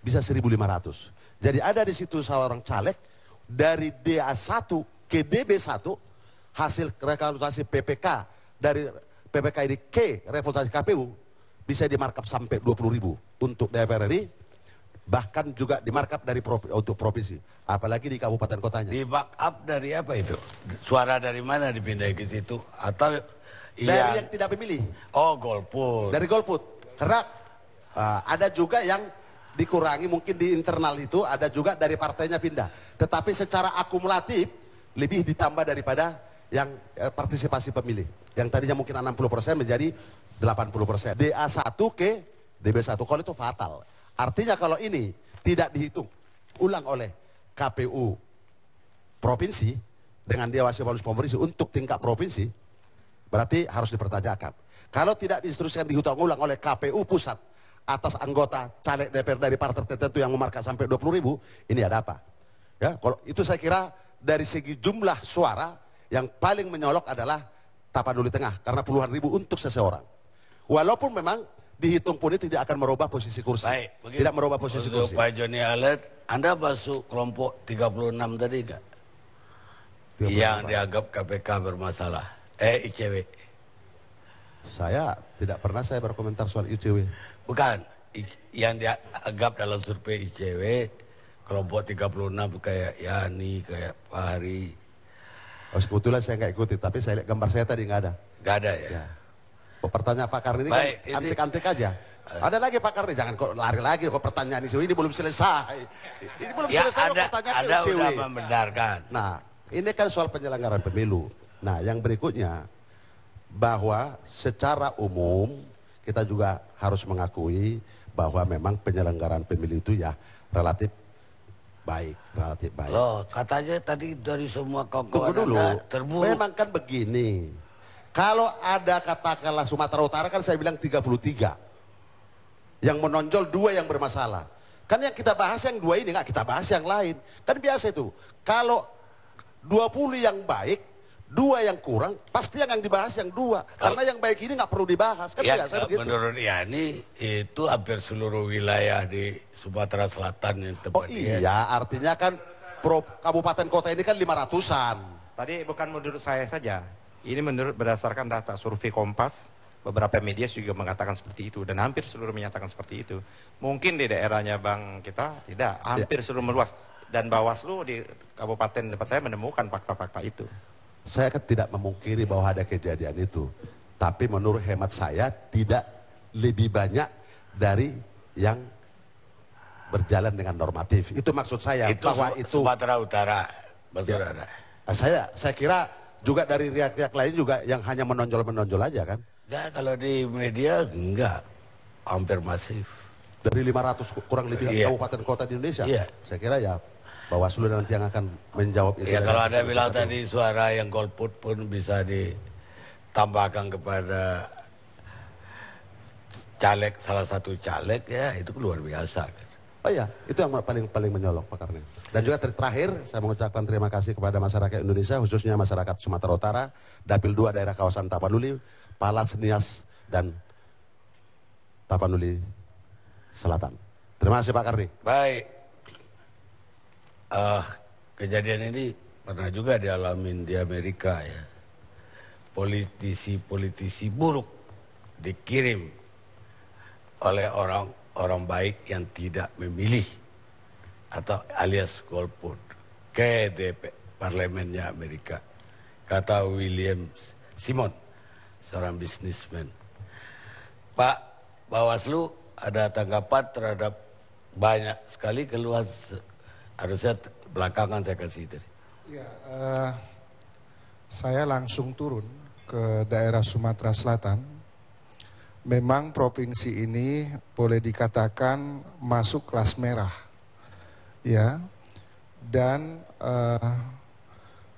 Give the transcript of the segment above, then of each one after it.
bisa 1.500. Jadi ada di situ seorang caleg dari DA1 ke DB1 hasil rekapitulasi PPK dari PPK ini ke rekapitulasi KPU bisa dimarkup sampai 20.000 untuk DPR RI, bahkan juga dimarkup untuk provinsi, apalagi di kabupaten kotanya. Di backup dari apa itu? Suara dari mana dipindah ke situ? Atau dari yang tidak memilih? Oh, golput. Dari golput. Karena ada juga yang dikurangi mungkin di internal itu, ada juga dari partainya pindah. Tetapi secara akumulatif lebih ditambah daripada yang partisipasi pemilih. Yang tadinya mungkin 60% menjadi 80%. DA1 ke DB1. Kalau itu fatal. Artinya kalau ini tidak dihitung ulang oleh KPU provinsi dengan Dewan Evaluasi Provinsi untuk tingkat provinsi, berarti harus dipertanyakan. Kalau tidak diinstruksikan dihitung ulang oleh KPU pusat atas anggota caleg DPR dari partai tertentu yang memarkah sampai 20.000, ini ada apa? Ya, kalau itu saya kira dari segi jumlah suara yang paling menyolok adalah Tapanuli Tengah karena puluhan ribu untuk seseorang. Walaupun memang dihitung pun itu tidak akan merubah posisi kursi. Baik, tidak merubah posisi kursi. Pak Joni Alert, Anda masuk kelompok 36 tadi enggak? Yang dianggap KPK bermasalah. ICW. Saya tidak pernah saya berkomentar soal ICW. Bukan, yang dianggap dalam survei ICW kelompok 36 kayak Yani, kayak Pak Hari. Oh, kebetulan saya nggak ikuti, tapi saya lihat gambar saya tadi nggak ada. Nggak ada ya? Ya. Pertanyaan Pak Karni ini baik, kan antik-antik aja. Ada lagi Pak Karni, jangan kok lari lagi kok pertanyaan ini belum selesai. Ini belum selesai kok pertanyaan Anda ICW. sudah membenarkan. Nah, ini kan soal penyelenggaraan pemilu. Nah, yang berikutnya bahwa secara umum kita juga harus mengakui bahwa memang penyelenggaraan pemilu itu ya relatif baik. Loh, katanya tadi dari semua kawan-kawan dulu, terburuk. memang kan begini. Kalau ada katakanlah Sumatera Utara kan saya bilang 33. Yang menonjol 2 yang bermasalah. Kan yang kita bahas yang 2 ini, nggak kita bahas yang lain. Kan biasa itu. Kalau 20 yang baik, 2 yang kurang, pasti yang dibahas yang 2. Karena yang baik ini nggak perlu dibahas. Kan ya, biasa begitu. menurut Yani itu hampir seluruh wilayah di Sumatera Selatan yang tempat iya, artinya kan kabupaten kota ini kan 500-an. Tadi bukan menurut saya saja. Ini menurut berdasarkan data survei Kompas, beberapa media juga mengatakan seperti itu dan hampir seluruh menyatakan seperti itu. Mungkin di daerahnya Bang kita tidak, hampir seluruh meluas. Dan Bawaslu di kabupaten tempat saya menemukan fakta-fakta itu. Saya kan tidak memungkiri bahwa ada kejadian itu. Tapi menurut hemat saya tidak lebih banyak dari yang berjalan dengan normatif. Itu maksud saya. Itu bahwa itu Sumatera Utara. Ya. Saya kira juga dari riak-riak lain juga yang hanya menonjol-menonjol aja kan. Enggak, kalau di media enggak. Hampir masif. Dari 500 kurang lebih kabupaten kota di Indonesia. Saya kira ya Bawaslu nanti yang akan menjawab itu. Ya kalau ada bilang tadi suara yang golput pun bisa ditambahkan kepada caleg, salah satu caleg ya itu luar biasa. Oh iya, itu yang paling menyolok Pak Karni. Dan juga terakhir saya mengucapkan terima kasih kepada masyarakat Indonesia, khususnya masyarakat Sumatera Utara, Dapil 2 daerah kawasan Tapanuli, Palas, Nias, dan Tapanuli Selatan. Terima kasih Pak Karni. Baik. Kejadian ini pernah juga dialamin di Amerika ya. Politisi buruk dikirim oleh orang baik yang tidak memilih atau alias golput ke parlemennya Amerika. Kata William Simon, seorang bisnismen. Pak Bawaslu ada tanggapan terhadap banyak sekali keluhan, harusnya belakangan saya kasih tadi. Ya, saya langsung turun ke daerah Sumatera Selatan. Memang provinsi ini boleh dikatakan masuk kelas merah, ya, dan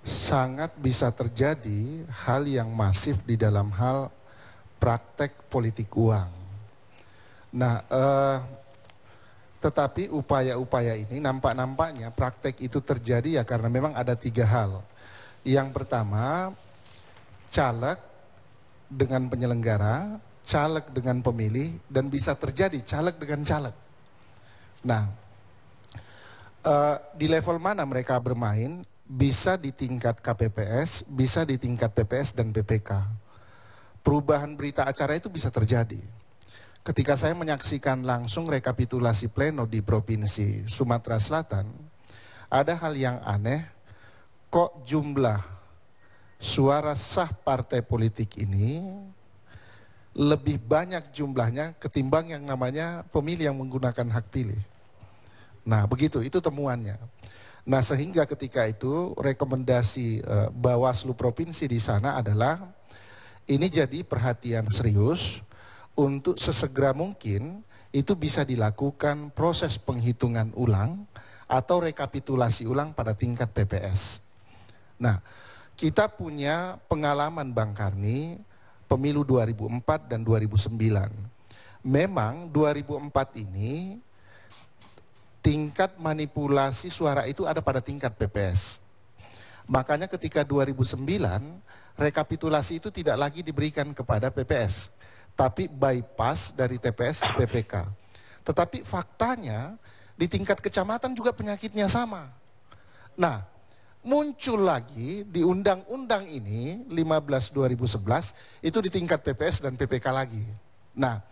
sangat bisa terjadi hal yang masif di dalam hal praktek politik uang. Nah, tetapi upaya-upaya ini nampaknya praktek itu terjadi ya karena memang ada 3 hal. Yang pertama, caleg dengan penyelenggara, caleg dengan pemilih, dan bisa terjadi caleg dengan caleg. Nah, di level mana mereka bermain, bisa di tingkat KPPS, bisa di tingkat PPS dan PPK. Perubahan berita acara itu bisa terjadi. Ketika saya menyaksikan langsung rekapitulasi pleno di Provinsi Sumatera Selatan, ada hal yang aneh, kok jumlah suara sah partai politik ini lebih banyak jumlahnya ketimbang yang namanya pemilih yang menggunakan hak pilih. Nah begitu, itu temuannya. Nah sehingga ketika itu rekomendasi Bawaslu Provinsi di sana adalah ini jadi perhatian serius untuk sesegera mungkin itu bisa dilakukan proses penghitungan ulang atau rekapitulasi ulang pada tingkat PPS. Nah kita punya pengalaman Bang Karni pemilu 2004 dan 2009. Memang 2004 ini tingkat manipulasi suara itu ada pada tingkat PPS. Makanya ketika 2009, rekapitulasi itu tidak lagi diberikan kepada PPS, tapi bypass dari TPS ke PPK. Tetapi faktanya, di tingkat kecamatan juga penyakitnya sama. Nah, muncul lagi di undang-undang ini, 15/2011, itu di tingkat PPS dan PPK lagi. Nah,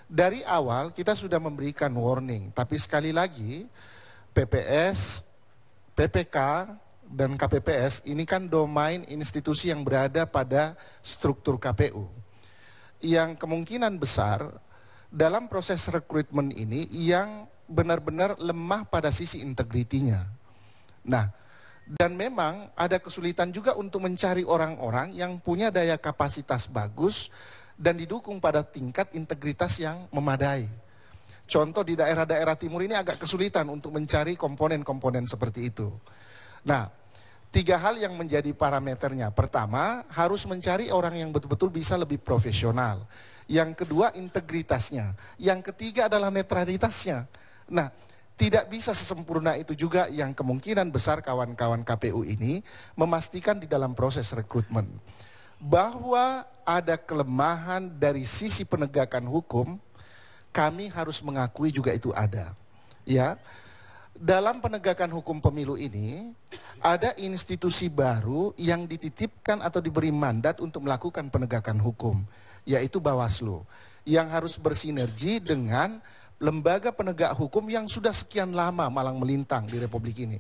dari awal kita sudah memberikan warning, tapi sekali lagi PPS, PPK, dan KPPS ini kan domain institusi yang berada pada struktur KPU. Yang kemungkinan besar dalam proses rekrutmen ini yang benar-benar lemah pada sisi integritinya. Nah, dan memang ada kesulitan juga untuk mencari orang-orang yang punya daya kapasitas bagus dan didukung pada tingkat integritas yang memadai. Contoh di daerah-daerah timur ini agak kesulitan untuk mencari komponen-komponen seperti itu. Nah, 3 hal yang menjadi parameternya. Pertama, harus mencari orang yang betul-betul bisa lebih profesional. Yang kedua, integritasnya. Yang ketiga adalah netralitasnya. Nah, tidak bisa sesempurna itu juga yang kemungkinan besar kawan-kawan KPU ini memastikan di dalam proses rekrutmen. Bahwa ada kelemahan dari sisi penegakan hukum, kami harus mengakui juga itu ada. Ya, dalam penegakan hukum pemilu ini, ada institusi baru yang dititipkan atau diberi mandat untuk melakukan penegakan hukum, yaitu Bawaslu, yang harus bersinergi dengan lembaga penegak hukum yang sudah sekian lama malang melintang di Republik ini.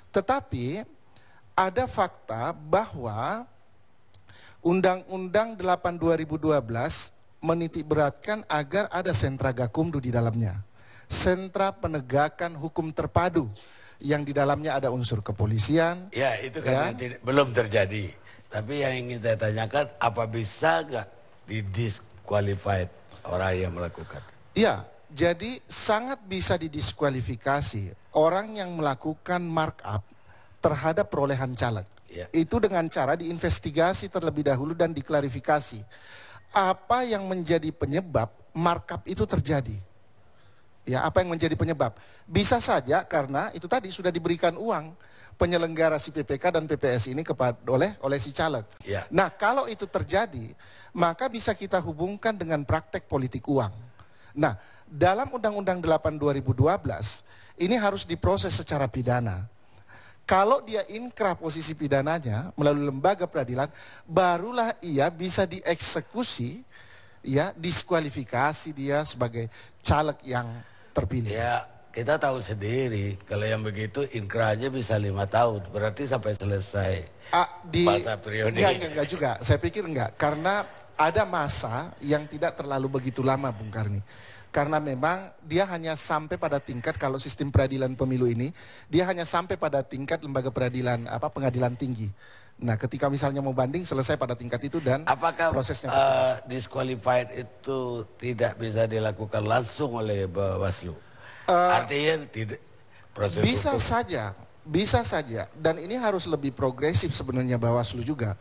Tetapi ada fakta bahwa Undang-Undang 8 2012 menitikberatkan agar ada sentra Gakumdu di dalamnya. Sentra penegakan hukum terpadu yang di dalamnya ada unsur kepolisian. Ya, itu kan belum terjadi. Tapi yang ingin saya tanyakan, apa bisa nggak didisqualified orang yang melakukan? Ya, jadi sangat bisa didiskualifikasi orang yang melakukan markup terhadap perolehan caleg. Ya. Itu dengan cara diinvestigasi terlebih dahulu dan diklarifikasi. Apa yang menjadi penyebab markup itu terjadi? Ya, apa yang menjadi penyebab? Bisa saja karena itu tadi sudah diberikan uang penyelenggara si PPK dan PPS ini oleh si caleg. Ya. Nah, kalau itu terjadi, maka bisa kita hubungkan dengan praktek politik uang. Nah, dalam Undang-Undang 8 2012 ini harus diproses secara pidana. Kalau dia inkrah posisi pidananya melalui lembaga peradilan, barulah ia bisa dieksekusi, ya, diskualifikasi dia sebagai caleg yang terpilih. Ya, kita tahu sendiri kalau yang begitu inkrah aja bisa 5 tahun, berarti sampai selesai masa periode. Enggak juga, saya pikir enggak, karena ada masa yang tidak terlalu begitu lama, Bung Karni. Karena memang dia hanya sampai pada tingkat, kalau sistem peradilan pemilu ini, dia hanya sampai pada tingkat lembaga peradilan, pengadilan tinggi. Nah, ketika misalnya mau banding, selesai pada tingkat itu dan apakah prosesnya disqualified itu tidak bisa dilakukan langsung oleh Bawaslu? Artinya tidak proses bisa hukum. bisa saja. Dan ini harus lebih progresif sebenarnya Bawaslu juga.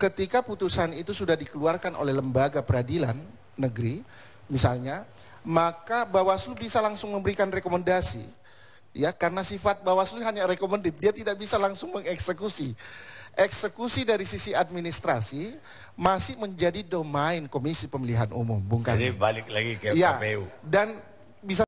Ketika putusan itu sudah dikeluarkan oleh lembaga peradilan negeri, misalnya, maka Bawaslu bisa langsung memberikan rekomendasi. Ya, karena sifat Bawaslu hanya recommended, dia tidak bisa langsung mengeksekusi. Eksekusi dari sisi administrasi masih menjadi domain Komisi Pemilihan Umum, Bung Karni. Jadi balik lagi ke ya, KPU. Dan bisa